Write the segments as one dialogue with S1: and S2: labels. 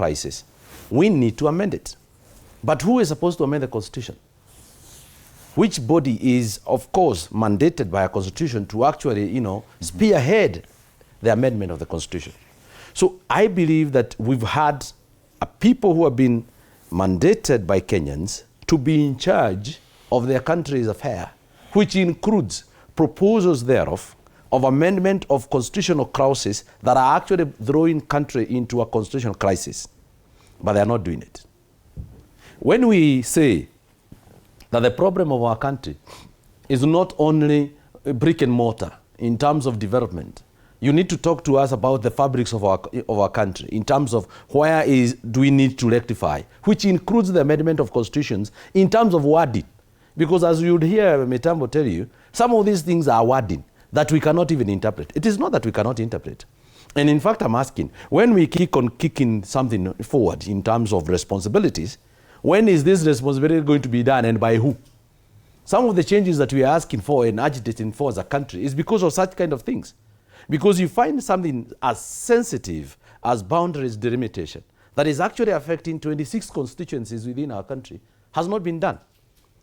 S1: crisis, we need to amend it. But who is supposed to amend the Constitution? Which body is, of course, mandated by a Constitution to actually, spearhead the amendment of the Constitution? So I believe that we've had people who have been mandated by Kenyans to be in charge of their country's affair, which includes proposals thereof of amendment of constitutional clauses that are actually throwing country into a constitutional crisis. But they are not doing it. When we say that the problem of our country is not only brick and mortar in terms of development, you need to talk to us about the fabrics of our country in terms of where do we need to rectify, which includes the amendment of constitutions in terms of wording. Because as you would hear Mitambo tell you, some of these things are wording that we cannot even interpret. It is not that we cannot interpret. And in fact, I'm asking, when we keep on kicking something forward in terms of responsibilities, when is this responsibility going to be done and by who? Some of the changes that we are asking for and agitating for as a country is because of such kind of things. Because you find something as sensitive as boundaries delimitation that is actually affecting 26 constituencies within our country has not been done.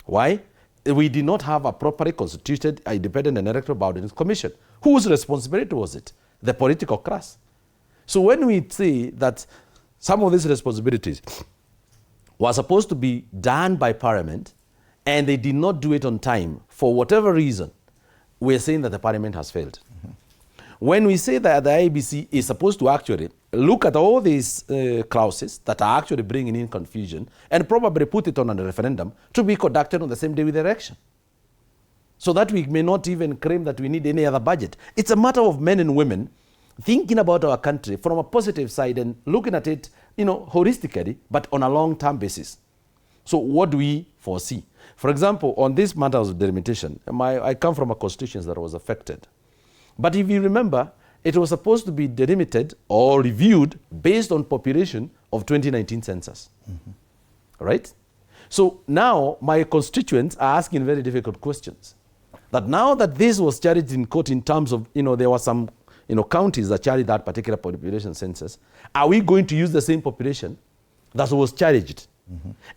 S1: Why? We did not have a properly constituted independent and electoral boundaries commission. Whose responsibility was it? The political class. So when we say that some of these responsibilities were supposed to be done by Parliament and they did not do it on time for whatever reason, we're saying that the Parliament has failed. When we say that the IEBC is supposed to actually look at all these clauses that are actually bringing in confusion and probably put it on a referendum to be conducted on the same day with the election, so that we may not even claim that we need any other budget. It's a matter of men and women thinking about our country from a positive side and looking at it, holistically, but on a long-term basis. So what do we foresee? For example, on this matter of delimitation, I come from a constituency that was affected. But if you remember, it was supposed to be delimited or reviewed based on population of 2019 census. Right? So now my constituents are asking very difficult questions. That now that this was charged in court in terms of, there were some, counties that charged that particular population census, are we going to use the same population that was charged?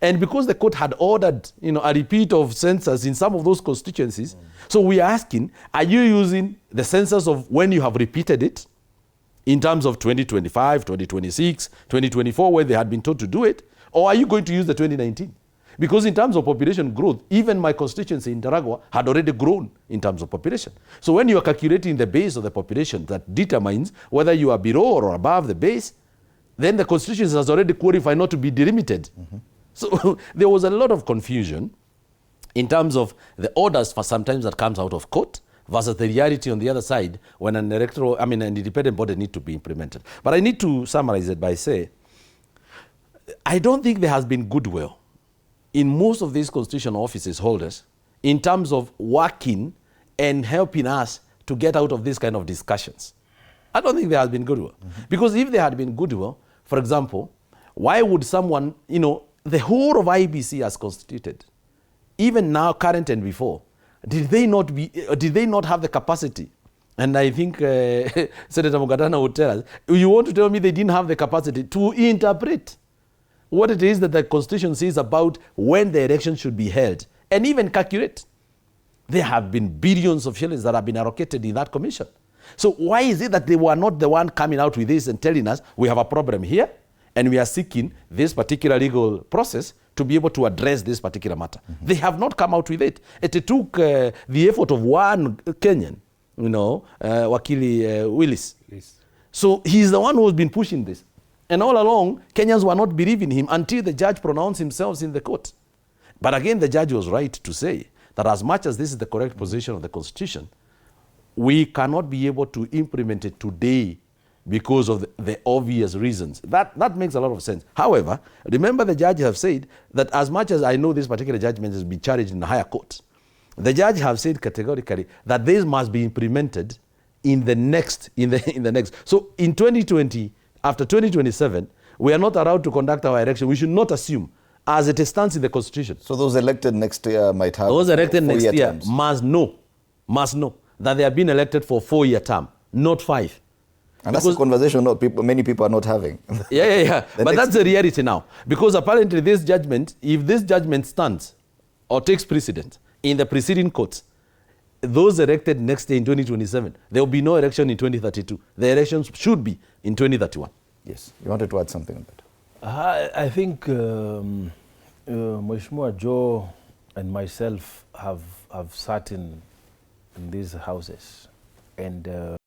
S1: And because the court had ordered, a repeat of census in some of those constituencies, so we are asking, are you using the census of when you have repeated it in terms of 2025, 2026, 2024, where they had been told to do it, or are you going to use the 2019? Because in terms of population growth, even my constituency in Daragwa had already grown in terms of population. So when you are calculating the base of the population that determines whether you are below or above the base, then the Constitution has already qualified not to be delimited. So there was a lot of confusion in terms of the orders for sometimes that comes out of court versus the reality on the other side when an an independent body need to be implemented. But I need to summarize it by saying, I don't think there has been goodwill in most of these constitutional offices holders in terms of working and helping us to get out of these kind of discussions. I don't think there has been goodwill. Because if there had been goodwill, for example, why would someone, the whole of IEBC as constituted, even now, current and before, did they not have the capacity? And I think Senator Mugatana would tell us, you want to tell me they didn't have the capacity to interpret what it is that the Constitution says about when the election should be held, and even calculate. There have been billions of shillings that have been allocated in that commission. So why is it that they were not the one coming out with this and telling us we have a problem here and we are seeking this particular legal process to be able to address this particular matter? They have not come out with it. It took the effort of one Kenyan, Wakili Willis. So he's the one who has been pushing this. And all along, Kenyans were not believing him until the judge pronounced himself in the court. But again, the judge was right to say that as much as this is the correct position of the Constitution, we cannot be able to implement it today because of the obvious reasons. That makes a lot of sense. However, remember the judge have said that as much as I know this particular judgment has been challenged in the higher court, the judge have said categorically that this must be implemented in the next. So in 2020, after 2027, we are not allowed to conduct our election. We should not assume, as it stands in the Constitution.
S2: So those elected next year might have
S1: those elected next year
S2: terms.
S1: must know that they have been elected for 4-year term, not 5.
S2: And that's a conversation many people are not having.
S1: Yeah. But that's the reality now. Because apparently this judgment, if this judgment stands or takes precedent in the preceding courts, those elected next year in 2027, there will be no election in 2032. The elections should be in 2031.
S2: Yes. You wanted to add something on that?
S3: I think Mheshimiwa Joe and myself have sat in these houses, and